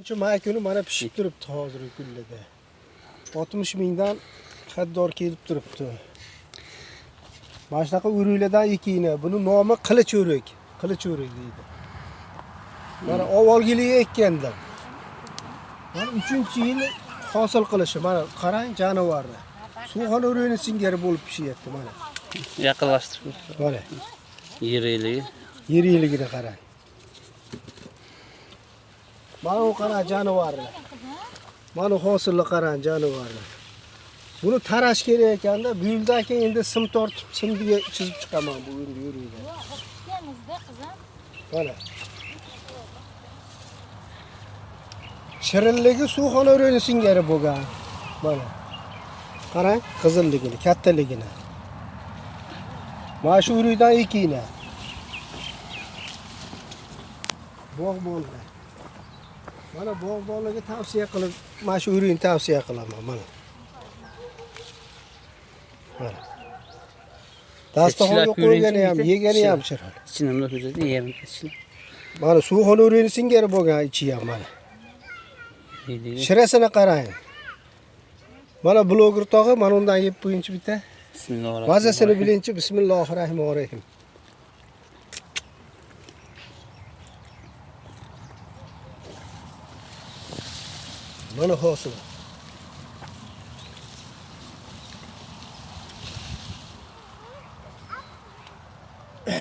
Shu may kuni mana pishib turibdi hozirgi kunlarda. 60 mingdan xaridor kelib turibdi. Mana shunaqa o'riklardan ekini. Buni nomi qilich o'rik. Qilich o'rik deydi. Mana avvalgiliga ekkandim. Mana 3-yil hosil qilishi. Mana qarang jonivorni. Suvxona o'rigini singari bo'lib pishyapti mana. Yaqinlashtirib. Mana. Yiriliği. Yiriligini qarang. Mana u qarang jonivorni. Mana hosilni qarang jonivorni. Buni tarash kerak ekanda, bu yildan keyin endi sim tortib, simga chizib chiqaman bu endi yuriydi. Mana. Shirinligi suvxona o'rigini singari bo'lgan. Mana. Qarang, qizilligini, kattaligini. Mana shu o'rikdan ekinglar. Bog'bonlar. Mana bog'bonlarga tavsiya qilib, mana shu o'rikni tavsiya qilaman mana. Mana. Dasturxonga qo'ygani ham, yegani ham shirin. İçine ne yapacağız? Yerim içine. Mana suvxona o'rigini singari bo'lgan ichi ham mana. Shirasini qarang. Mana bloger tog'i mana undan yeb qo'yinchi bitta. Bismillahirrahmanirrahim. Mazasini bilinchi bismillahirrahmanirrahim. Mana hosil.